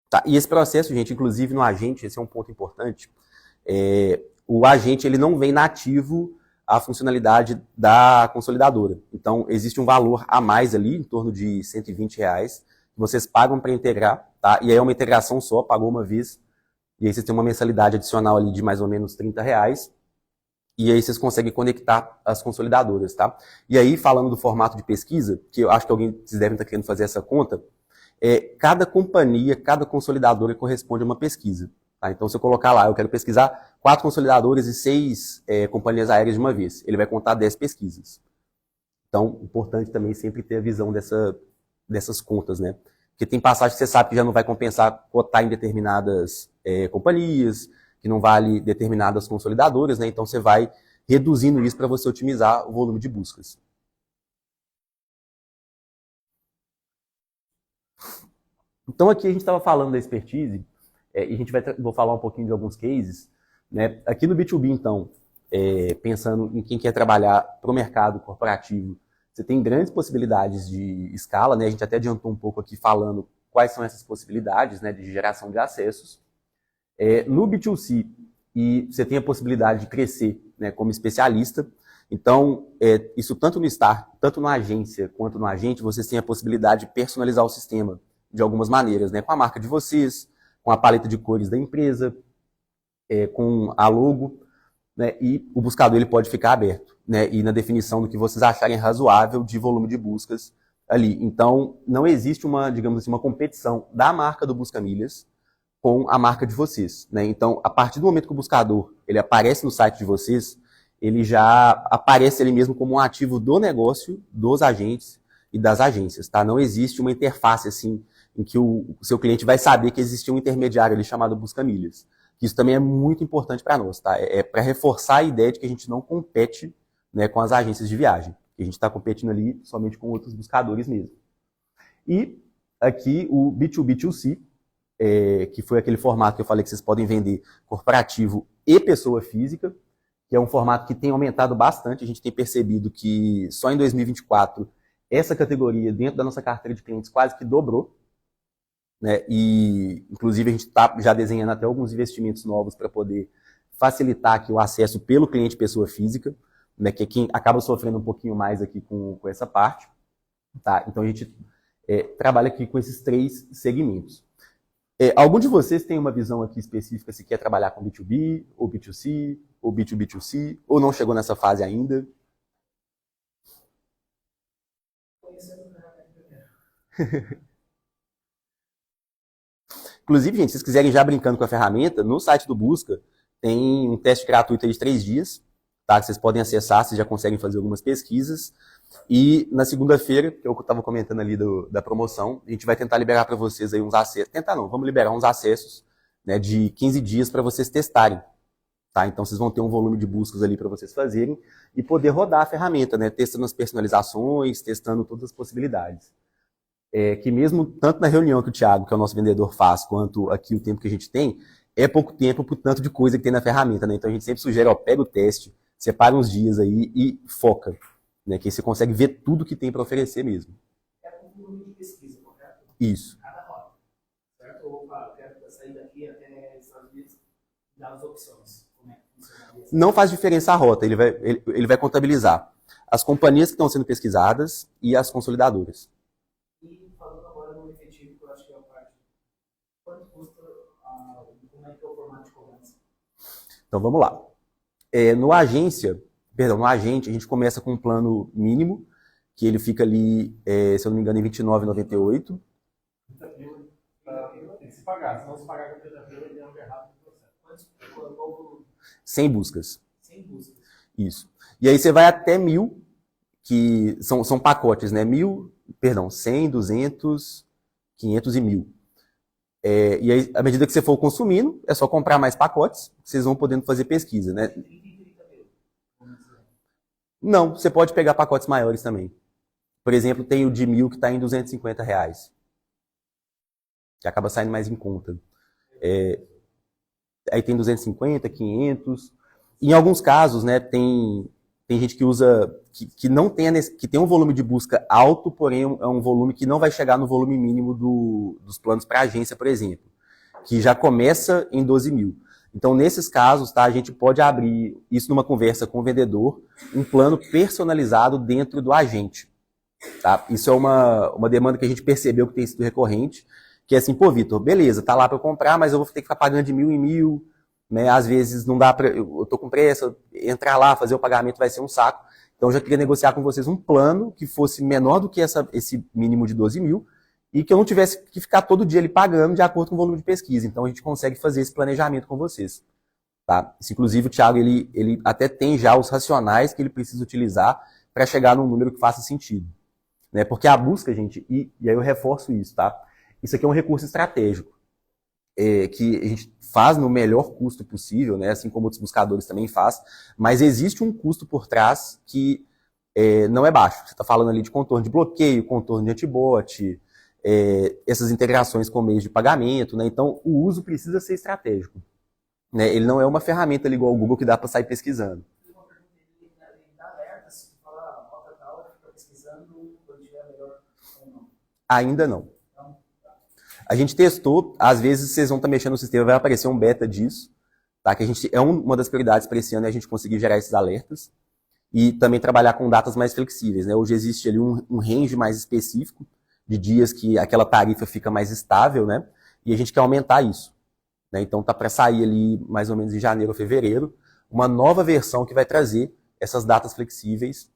Tá? E esse processo, gente, inclusive no agente, esse é um ponto importante, o agente ele não vem nativo a funcionalidade da consolidadora. Então, existe um valor a mais ali, em torno de R$120, que vocês pagam para integrar, tá? E aí é uma integração só, pagou uma vez, e aí vocês têm uma mensalidade adicional ali de mais ou menos R$30, e aí vocês conseguem conectar as consolidadoras, tá? E aí, falando do formato de pesquisa, que eu acho que vocês devem estar querendo fazer essa conta, cada companhia, cada consolidadora corresponde a uma pesquisa. Tá? Então, se eu colocar lá, eu quero pesquisar 4 consolidadoras e 6 companhias aéreas de uma vez, ele vai contar 10 pesquisas. Então, importante também sempre ter a visão dessas contas, né? Porque tem passagem que você sabe que já não vai compensar cotar em determinadas companhias, que não vale determinadas consolidadoras, né? Então você vai reduzindo isso para você otimizar o volume de buscas. Então aqui a gente estava falando da expertise, e a gente vou falar um pouquinho de alguns cases. Né? Aqui no B2B, então, pensando em quem quer trabalhar para o mercado corporativo, você tem grandes possibilidades de escala, né? A gente até adiantou um pouco aqui falando quais são essas possibilidades, né, de geração de acessos. No B2C, e você tem a possibilidade de crescer, né, como especialista. Então, isso tanto no Start, tanto na agência quanto no agente, vocês têm a possibilidade de personalizar o sistema de algumas maneiras, né, com a marca de vocês, com a paleta de cores da empresa, com a logo, né, e o buscador ele pode ficar aberto, né, e na definição do que vocês acharem razoável de volume de buscas ali. Então, não existe digamos assim, uma competição da marca do Busca Milhas com a marca de vocês, né? Então, a partir do momento que o buscador ele aparece no site de vocês, ele já aparece ele mesmo como um ativo do negócio, dos agentes e das agências, tá? Não existe uma interface assim em que o seu cliente vai saber que existe um intermediário ali chamado Busca Milhas. Isso também é muito importante para nós, tá? Para reforçar a ideia de que a gente não compete, né, com as agências de viagem. A gente está competindo ali somente com outros buscadores mesmo. E aqui o B2B2C, que foi aquele formato que eu falei que vocês podem vender corporativo e pessoa física, que é um formato que tem aumentado bastante. A gente tem percebido que só em 2024 essa categoria dentro da nossa carteira de clientes quase que dobrou, né? E inclusive a gente está já desenhando até alguns investimentos novos para poder facilitar aqui o acesso pelo cliente pessoa física, né? Que é quem acaba sofrendo um pouquinho mais aqui com essa parte. Tá? Então a gente trabalha aqui com esses 3 segmentos. Algum de vocês tem uma visão aqui específica se quer trabalhar com B2B, ou B2C, ou B2B2C, ou não chegou nessa fase ainda? Inclusive, gente, se vocês quiserem já brincando com a ferramenta, no site do Busca tem um teste gratuito aí de 3 dias, tá? Que vocês podem acessar, vocês já conseguem fazer algumas pesquisas. E na segunda-feira, que eu estava comentando ali da promoção, a gente vai tentar liberar para vocês aí uns acessos. Tentar não, vamos liberar uns acessos, né, de 15 dias para vocês testarem. Tá? Então vocês vão ter um volume de buscas ali para vocês fazerem e poder rodar a ferramenta, né? Testando as personalizações, testando todas as possibilidades. Que mesmo tanto na reunião que o Thiago, que é o nosso vendedor, faz, quanto aqui o tempo que a gente tem, é pouco tempo por tanto de coisa que tem na ferramenta, né? Então a gente sempre sugere, ó, pega o teste, separa uns dias aí e foca, né? Que aí você consegue ver tudo que tem para oferecer mesmo. É um volume de pesquisa, correto? Isso. Cada rota, certo? Ou quero sair daqui até Estados Unidos e dar as opções. Como é que funciona isso? Não faz diferença a rota, ele vai contabilizar as companhias que estão sendo pesquisadas e as consolidadoras. E falando agora no efetivo, que eu acho que é a parte. Quanto custa, como é que é o formato de cobrança? Então vamos lá. No agente, a gente começa com um plano mínimo, que ele fica ali, se eu não me engano, em R$29,98. Tem que se pagar, se não se pagar com 30 pila, ele é errado no processo. Qual volume? 100 buscas. 100 buscas. Isso. E aí você vai até 1.000, que são pacotes, né? 100, 200, 500 e 1.000. E aí, à medida que você for consumindo, é só comprar mais pacotes, vocês vão podendo fazer pesquisa, né? 30 mil. Não, você pode pegar pacotes maiores também. Por exemplo, tem o de 1.000 que está em R$250, que acaba saindo mais em conta. Aí tem 250, 500. Em alguns casos, né, tem gente que usa, que não tem, que tem um volume de busca alto, porém é um volume que não vai chegar no volume mínimo dos planos para agência, por exemplo, que já começa em 12 mil. Então, nesses casos, tá, a gente pode abrir isso numa conversa com o vendedor, um plano personalizado dentro do agente. Tá? Isso é uma demanda que a gente percebeu que tem sido recorrente, que é assim, pô, Vitor, beleza, tá lá para eu comprar, mas eu vou ter que ficar pagando de 1.000 em 1.000, né? Às vezes não dá para, eu tô com pressa, entrar lá, fazer o pagamento vai ser um saco. Então, eu já queria negociar com vocês um plano que fosse menor do que esse mínimo de 12 mil e que eu não tivesse que ficar todo dia ali pagando de acordo com o volume de pesquisa. Então, a gente consegue fazer esse planejamento com vocês. Tá? Isso, inclusive, o Thiago, ele até tem já os racionais que ele precisa utilizar para chegar num número que faça sentido. Né? Porque a busca, gente, e aí eu reforço isso, tá? Isso aqui é um recurso estratégico, que a gente faz no melhor custo possível, né? Assim como outros buscadores também faz, mas existe um custo por trás que não é baixo. Você está falando ali de contorno de bloqueio, contorno de antibot, essas integrações com meios de pagamento, né? Então, o uso precisa ser estratégico. Né? Ele não é uma ferramenta ali igual ao Google que dá para sair pesquisando. Uma pergunta, ele dá alerta se tu falar rota tal, fica pesquisando quando tiver melhor ou não? Ainda não. A gente testou, às vezes vocês vão estar mexendo no sistema, vai aparecer um beta disso, tá? Que a gente, uma das prioridades para esse ano é a gente conseguir gerar esses alertas e também trabalhar com datas mais flexíveis, né? Hoje existe ali um range mais específico de dias que aquela tarifa fica mais estável, né? E a gente quer aumentar isso. Né? Então tá para sair ali mais ou menos em janeiro ou fevereiro uma nova versão que vai trazer essas datas flexíveis,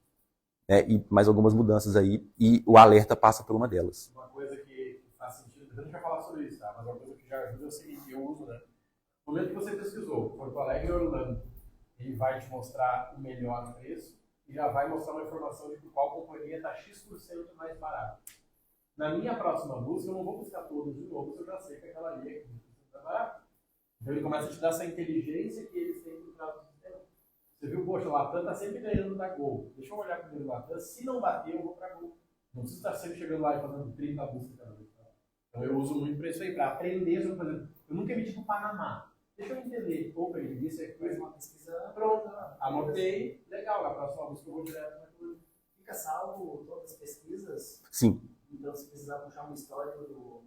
né? E mais algumas mudanças aí, e o alerta passa por uma delas. Uma coisa que faz sentido, a gente vai falar sobre isso, tá? Mas uma coisa que já ajuda é o seguinte, eu uso, né? No momento que você pesquisou Porto Alegre e Orlando, ele vai te mostrar o melhor preço e já vai mostrar uma informação de qual companhia está X% mais barata. Na minha próxima busca, eu não vou buscar todos de novo, se eu já sei que aquela ali é 15% mais barata. Então ele começa a te dar essa inteligência que eles têm por trás do sistema. Você viu, poxa, o Latam está sempre ganhando da Gol. Deixa eu olhar primeiro o Latam. Se não bater, eu vou para a Gol. Não preciso estar sempre chegando lá e fazendo 30 buscas cada vez. Então eu uso muito para isso aí, para aprender sobre, por exemplo, eu nunca emiti para o Panamá. Deixa eu entender. Opa, ele disse aqui, faz uma pesquisa, pronto, anotei, legal, na próxima busca eu vou direto na coisa. Fica salvo todas as pesquisas? Sim. Então, se precisar puxar um histórico do...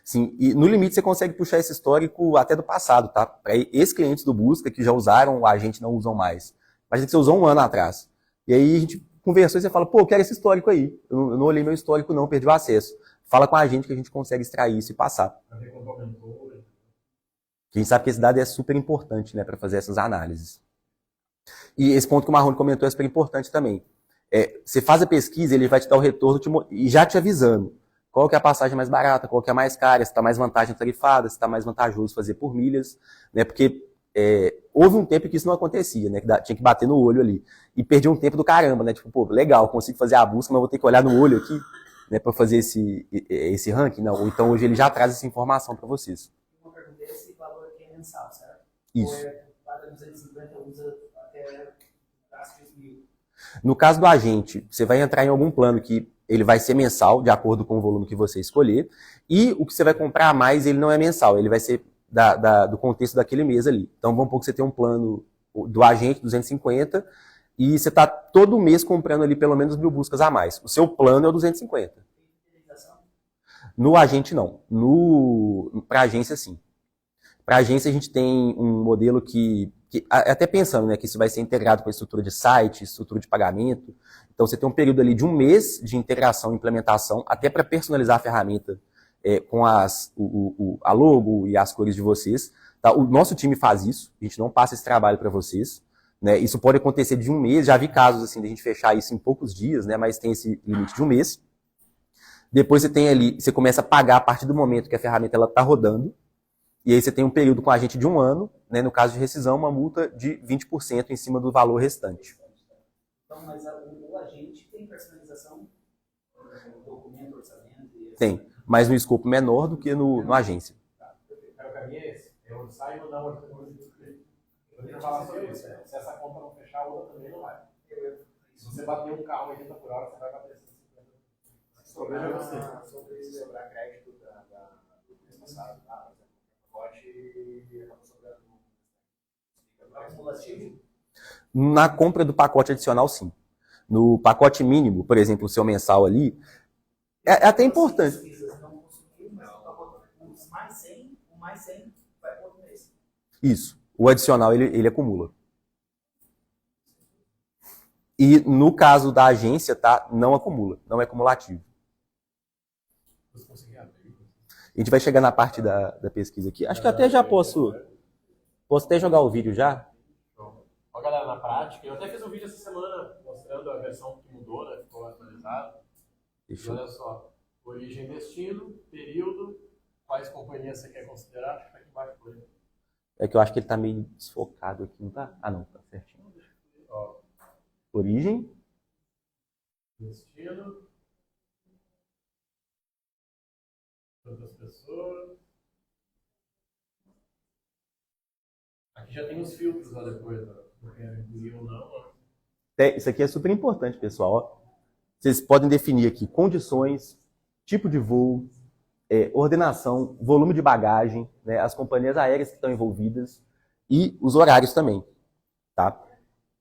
Sim, e no limite você consegue puxar esse histórico até do passado, tá? Para ex-clientes do Busca que já usaram, a gente não usam mais. Imagina que você usou um ano atrás. E aí a gente conversou e você fala, pô, eu quero esse histórico aí. Eu não olhei meu histórico não, perdi o acesso. Fala com a gente que a gente consegue extrair isso e passar. A gente sabe que esse dado é super importante, né, para fazer essas análises. E esse ponto que o Marrone comentou é super importante também. Você faz a pesquisa, ele vai te dar o retorno e já te avisando qual que é a passagem mais barata, qual que é a mais cara, se está mais vantagem tarifada, se está mais vantajoso fazer por milhas, né? Porque houve um tempo que isso não acontecia, né? Que tinha que bater no olho ali. E perdi um tempo do caramba, né? Tipo, pô, legal, consigo fazer a busca, mas vou ter que olhar no olho aqui, né? Para fazer esse ranking. Não. Então hoje ele já traz essa informação para vocês. Uma pergunta, esse valor aqui é mensal, certo? Isso. Ou paga 250, usa até gasto 10.000? No caso do agente, você vai entrar em algum plano que ele vai ser mensal, de acordo com o volume que você escolher, e o que você vai comprar a mais, ele não é mensal, ele vai ser do contexto daquele mês ali. Então, vamos supor que você tem um plano do agente, 250, e você está todo mês comprando ali pelo menos 1.000 buscas a mais. O seu plano é o 250. No agente, não. Para agência, sim. Para agência, a gente tem um modelo que até pensando, né, que isso vai ser integrado com a estrutura de site, estrutura de pagamento. Então, você tem um período ali de um mês de integração e implementação, até para personalizar a ferramenta com a logo e as cores de vocês. Tá? O nosso time faz isso, a gente não passa esse trabalho para vocês. Né? Isso pode acontecer de um mês, já vi casos assim, de a gente fechar isso em poucos dias, né, mas tem esse limite de um mês. Depois você tem ali, você começa a pagar a partir do momento que a ferramenta está rodando. E aí você tem um período com a gente de 1 ano, né, no caso de rescisão, uma multa de 20% em cima do valor restante. Então, mas o agente tem personalização? Documento, orçamento? Tem, mas no escopo menor do que no agência. O caminho é esse. Eu saio da outra coisa do cliente. Eu já falar sobre isso. Se essa conta não fechar, a outra também não vai. Se você bater um carro 80 por hora, você vai bater 150. O problema é você. Sobre sobrar crédito do mês passado, Na compra do pacote adicional, sim. No pacote mínimo, por exemplo, o seu mensal ali, é até importante. O mais 100 vai para outro mês. Isso. O adicional, ele acumula. E no caso da agência, tá, não acumula, não é cumulativo. A gente vai chegar na parte da pesquisa aqui. Acho que até já posso até jogar o vídeo já. Ó, galera, na prática, eu até fiz um vídeo essa semana mostrando a versão que mudou, né? Ficou atualizado. Olha só, origem e destino, período, quais companhias você quer considerar, acho que tá aqui embaixo por aí. É que eu acho que ele tá meio desfocado aqui, não tá? Ah, não, tá certinho. Ó, Origem. destino, quantas pessoas. Aqui já tem os filtros lá depois, ó. Não quero incluir ou não, ó. Isso aqui é super importante, pessoal. Ó. Vocês podem definir aqui condições, tipo de voo, ordenação, volume de bagagem, né, as companhias aéreas que estão envolvidas e os horários também. Tá?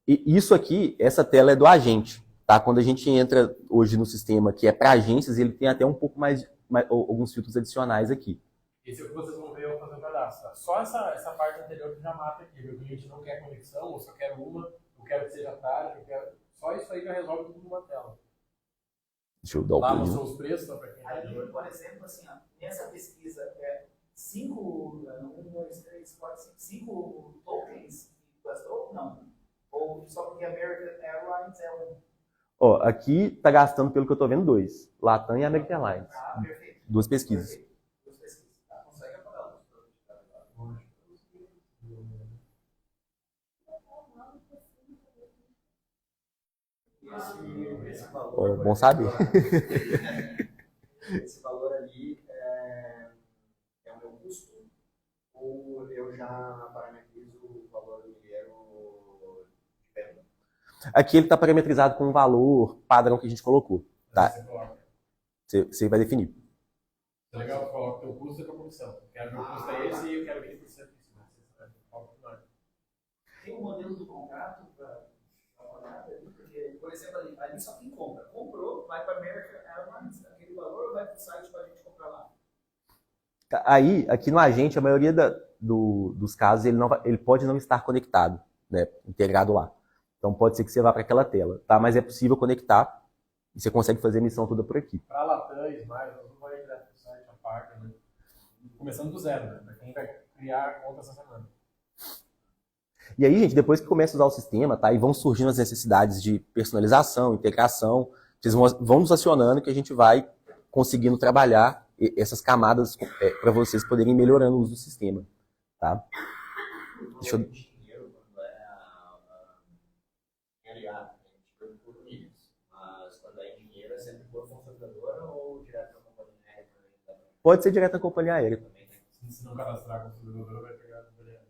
E isso aqui, essa tela é do agente. Tá? Quando a gente entra hoje no sistema que é para agências, ele tem até um pouco mais alguns filtros adicionais aqui. Esse é o que vocês vão ver ao fazer o cadastro. Tá? Só essa parte anterior que já mata aqui. Meu cliente não quer conexão, ou só quer uma, eu quero que seja tarde, eu quero... Só isso aí já resolve tudo numa tela. Deixa eu dar o Lá play. mostrou os preços, só para quem Aí, por exemplo, assim, ó, nessa pesquisa, 5 tokens que gastou? Não. Ou só porque a American Airlines é um. Ó, aqui tá gastando, pelo que eu tô vendo, 2. Latam e American Airlines. Ah, perfeito. 2 pesquisas. Perfeito. 2 pesquisas. Tá, consegue apagar os. Esse valor, Bom saber. esse valor ali é o meu custo ou eu já parametrizo o valor do dinheiro de venda? Aqui ele está parametrizado com o valor padrão que a gente colocou. Tá? Você vai definir. É legal, coloca o teu custo e a tua comissão. Eu quero que o custo é esse e eu quero 20% disso. Tem um modelo do contrato para olhar ali, porque, por exemplo, ali só quem compra. Comprou, vai para a American Airlines, aquele valor, ou vai para o site para a gente comprar lá? Aí, aqui no agente, a maioria dos casos, ele pode não estar conectado, né, integrado lá. Então, pode ser que você vá para aquela tela, tá? Mas é possível conectar e você consegue fazer a emissão toda por aqui. Para Latam e mais, nós não vamos direto para o site, a parte, né? Começando do zero, né? Para quem vai criar a conta essa semana. E aí, gente, depois que começa a usar o sistema, tá? E vão surgindo as necessidades de personalização, integração, vocês vão nos acionando que a gente vai conseguindo trabalhar essas camadas para vocês poderem ir melhorando o uso do sistema, tá? Deixa eu... Dinheiro, quando é a a gente pergunta por milhas, mas quando é em dinheiro é sempre por consolidadora ou direto na companhia aérea? Pode ser direto na companhia aérea. Se não cadastrar a consolidadora, vai pegar a companhia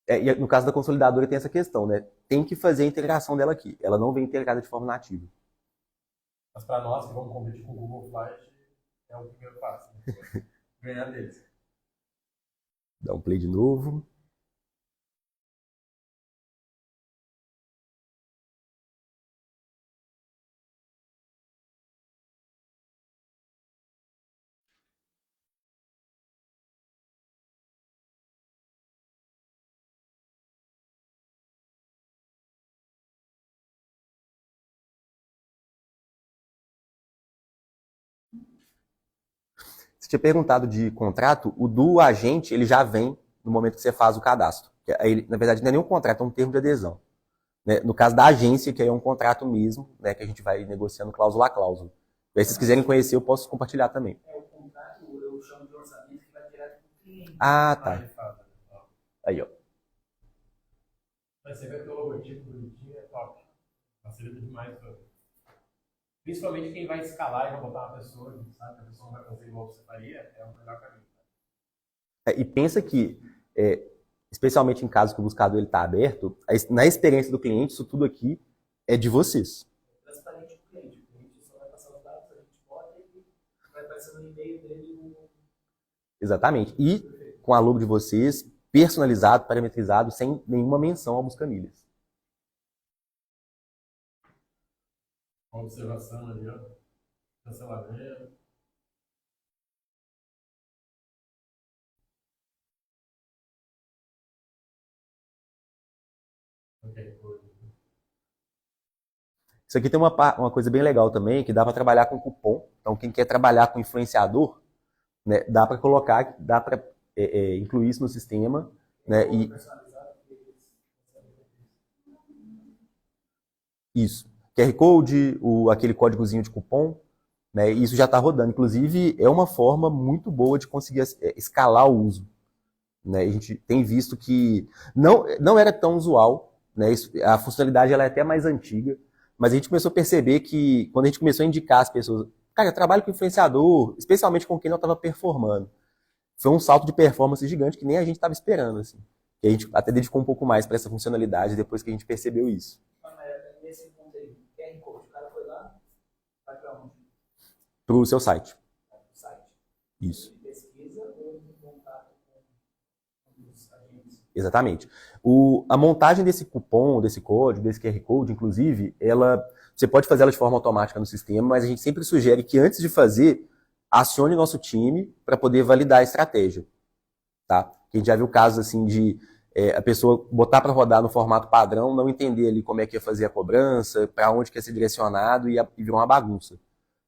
aérea. E no caso da consolidadora tem essa questão, né? Tem que fazer a integração dela aqui. Ela não vem integrada de forma nativa. Mas para nós que vamos competir com o Google Flight, é o primeiro passo. Né? Ganhar deles. Dá um play de novo. Você tinha perguntado de contrato, o do agente ele já vem no momento que você faz o cadastro. Ele, na verdade, não é nenhum contrato, é um termo de adesão. Né? No caso da agência, que aí é um contrato mesmo, né, que a gente vai negociando cláusula a cláusula. E aí, se vocês quiserem conhecer, eu posso compartilhar também. É o contrato, eu chamo de orçamento que vai direto para o cliente. Ah, tá. Aí, ó. Mas você vê que o logotipo bonitinho é top. Facilita demais. Principalmente quem vai escalar e vai botar uma pessoa, sabe? Que a pessoa não vai fazer igual você faria, é o melhor caminho. E pensa que, especialmente em casos que o buscador está aberto, na experiência do cliente, isso tudo aqui é de vocês. Transparente para o cliente. O cliente só vai passar os dados, a gente bota e vai aparecer no e-mail dele. Exatamente. E com a logo de vocês, personalizado, parametrizado, sem nenhuma menção ao busca-milhas. Observação ali, ó. Cancelamento. Ok, Isso aqui tem uma coisa bem legal também, que dá para trabalhar com cupom. Então, quem quer trabalhar com influenciador, né, dá para colocar, dá para incluir isso no sistema, né, e isso. QR Code, aquele códigozinho de cupom, né, isso já está rodando. Inclusive, é uma forma muito boa de conseguir escalar o uso. Né? A gente tem visto que não era tão usual, né, a funcionalidade ela é até mais antiga, mas a gente começou a perceber que quando a gente começou a indicar as pessoas, cara, eu trabalho com influenciador, especialmente com quem não estava performando. Foi um salto de performance gigante que nem a gente estava esperando. Assim. E a gente até dedicou um pouco mais para essa funcionalidade depois que a gente percebeu isso. Nesse ponto aí, QR Code, o cara foi lá, vai para onde? Para o seu site. Vai para o site. Isso. Ele pesquisa ou contato com os agentes? Exatamente. A montagem desse cupom, desse código, desse QR Code, inclusive, você pode fazer ela de forma automática no sistema, mas a gente sempre sugere que antes de fazer, acione nosso time para poder validar a estratégia. Tá? A gente já viu casos assim de a pessoa botar para rodar no formato padrão, não entender ali como é que ia fazer a cobrança, para onde que ia ser direcionado e virar uma bagunça.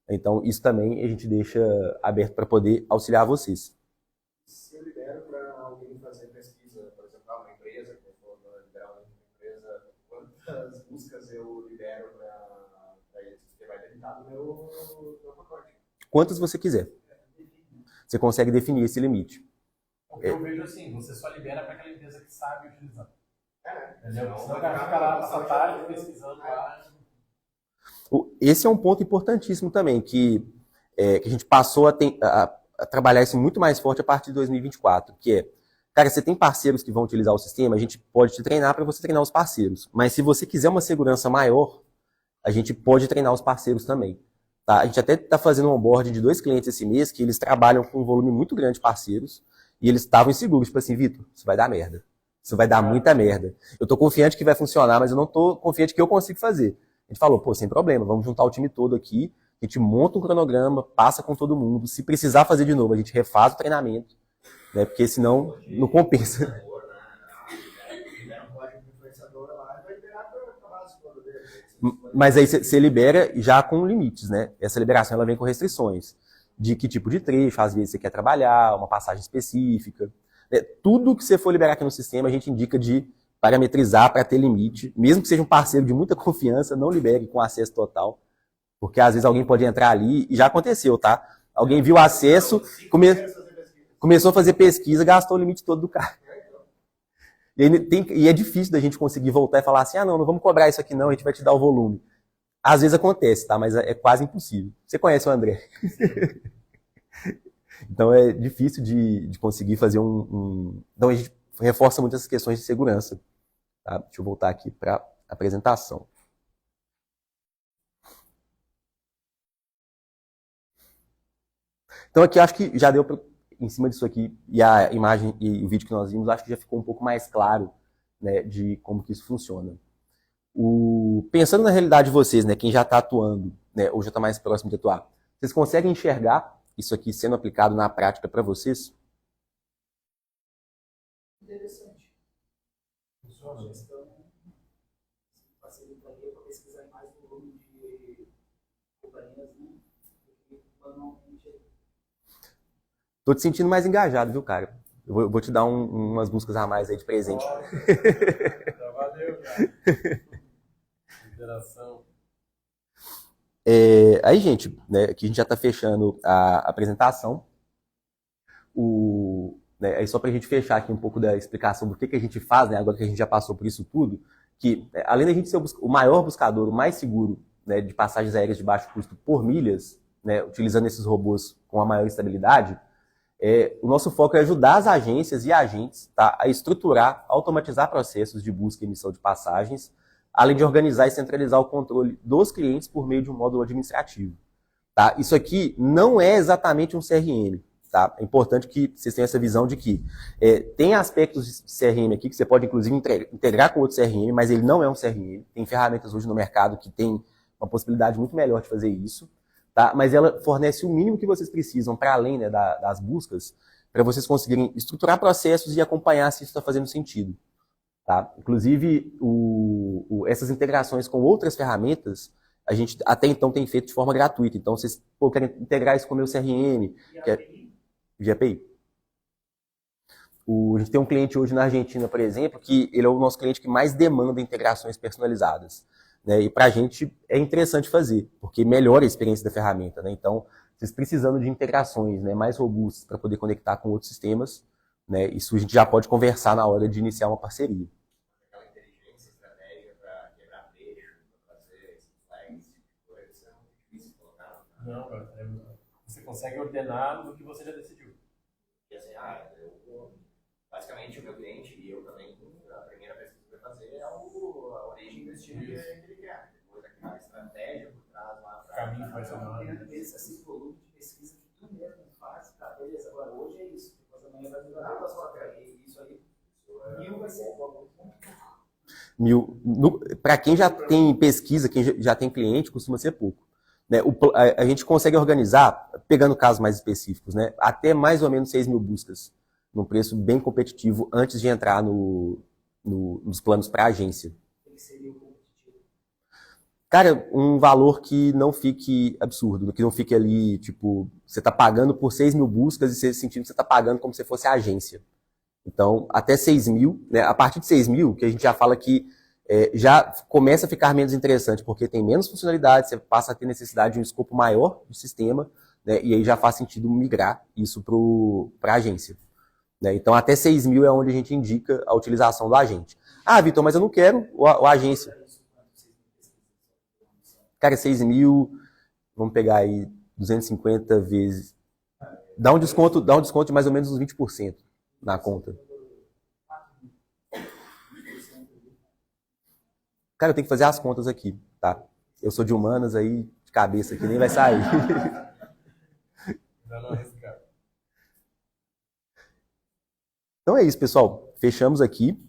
Então, isso também a gente deixa aberto para poder auxiliar vocês. Se eu libero para alguém fazer pesquisa, por exemplo, uma empresa, que eu for liberar uma empresa, quantas buscas eu libero para eles? Porque vai depender do meu pacote. Quantas você quiser. Você consegue definir esse limite. O que eu vejo assim, você só libera para aquela empresa que sabe utilizar. Entendeu? Senão Senão o cara fica lá, passa a tarde pesquisando lá. Esse é um ponto importantíssimo também, que a gente passou a trabalhar isso muito mais forte a partir de 2024, que é, cara, você tem parceiros que vão utilizar o sistema, a gente pode te treinar para você treinar os parceiros, mas se você quiser uma segurança maior, a gente pode treinar os parceiros também. Tá? A gente até está fazendo um onboarding de 2 clientes esse mês, que eles trabalham com um volume muito grande de parceiros, e eles estavam inseguros, tipo assim, Vitor, isso vai dar merda. Isso vai dar muita merda. Eu tô confiante que vai funcionar, mas eu não tô confiante que eu consigo fazer. A gente falou, pô, sem problema, vamos juntar o time todo aqui, a gente monta um cronograma, passa com todo mundo, se precisar fazer de novo, a gente refaz o treinamento, né, porque senão não compensa. Mas aí você libera já com limites, né? Essa liberação ela vem com restrições. De que tipo de trecho, às vezes você quer trabalhar, uma passagem específica. Tudo que você for liberar aqui no sistema, a gente indica de parametrizar para ter limite, mesmo que seja um parceiro de muita confiança, não libere com acesso total, porque às vezes alguém pode entrar ali, e já aconteceu, tá? Alguém viu o acesso, começou a fazer pesquisa, gastou o limite todo do cara. E é difícil da gente conseguir voltar e falar assim, não vamos cobrar isso aqui não, a gente vai te dar o volume. Às vezes acontece, tá? Mas é quase impossível. Você conhece o André? Então é difícil de conseguir fazer Então a gente reforça muito essas questões de segurança. Tá? Deixa eu voltar aqui para a apresentação. Então aqui acho que já deu para, em cima disso aqui, e a imagem e o vídeo que nós vimos, acho que já ficou um pouco mais claro, né, de como que isso funciona. Pensando na realidade de vocês, né, quem já está atuando, né, ou já está mais próximo de atuar, vocês conseguem enxergar isso aqui sendo aplicado na prática para vocês? Interessante. Funciona. Então, facilitaria para pesquisar mais volume de companhias, né? Tô te sentindo mais engajado, viu, cara? Eu vou te dar umas buscas a mais aí de presente. Já valeu, cara. Interação. Aí, gente, né, aqui a gente já está fechando a apresentação. Né, aí só para a gente fechar aqui um pouco da explicação do que a gente faz, né, agora que a gente já passou por isso tudo, que além da gente ser o maior buscador, o mais seguro, né, de passagens aéreas de baixo custo por milhas, né, utilizando esses robôs com a maior estabilidade, o nosso foco é ajudar as agências e agentes, tá, a estruturar, automatizar processos de busca e emissão de passagens, além de organizar e centralizar o controle dos clientes por meio de um módulo administrativo. Tá? Isso aqui não é exatamente um CRM. Tá? É importante que vocês tenham essa visão de que tem aspectos de CRM aqui que você pode, inclusive, integrar com outro CRM, mas ele não é um CRM. Tem ferramentas hoje no mercado que tem uma possibilidade muito melhor de fazer isso. Tá? Mas ela fornece o mínimo que vocês precisam para além, né, das buscas, para vocês conseguirem estruturar processos e acompanhar se isso está fazendo sentido. Tá? Inclusive, essas integrações com outras ferramentas, a gente até então tem feito de forma gratuita. Então, vocês querem integrar isso com o meu CRM, que é via API. A gente tem um cliente hoje na Argentina, por exemplo, que ele é o nosso cliente que mais demanda integrações personalizadas. Né? E para a gente é interessante fazer, porque melhora a experiência da ferramenta. Né? Então, vocês precisando de integrações, né, mais robustas para poder conectar com outros sistemas, né, isso a gente já pode conversar na hora de iniciar uma parceria. Aquela inteligência, estratégia para quebrar trecho, para fazer esses flags, esse tipo de coisa, isso é muito difícil de colocar. Não, você consegue ordenar do que você já decidiu. E assim, basicamente o meu cliente e eu também, a primeira pesquisa que vai fazer é a origem do estilo que ele quer. Depois aquela estratégia por trás lá. Caminho que vai ser uma Esse volume de pesquisa que tu mesmo faz, tá, beleza, agora hoje é isso, depois amanhã vai mudar a sua cara, e isso aí, 1000 vai ser Para quem já tem pesquisa, quem já tem cliente, costuma ser pouco. Né? A gente consegue organizar, pegando casos mais específicos, né, até mais ou menos 6.000 buscas, num preço bem competitivo, antes de entrar nos planos para agência. Tem que ser meio competitivo. Cara, um valor que não fique absurdo, que não fique ali, tipo, você está pagando por 6.000 buscas e você sentindo que você está pagando como se fosse a agência. Então, até 6.000, né, a partir de 6.000, que a gente já fala que já começa a ficar menos interessante, porque tem menos funcionalidade, você passa a ter necessidade de um escopo maior de sistema, né, e aí já faz sentido migrar isso para a agência. Né? Então, até 6.000 é onde a gente indica a utilização do agente. Ah, Vitor, mas eu não quero a agência. Cara, 6.000, vamos pegar aí 250 vezes. Dá um desconto de mais ou menos uns 20% na conta. Cara, eu tenho que fazer as contas aqui, tá? Eu sou de humanas, aí de cabeça aqui nem vai sair. Então é isso, pessoal. Fechamos aqui.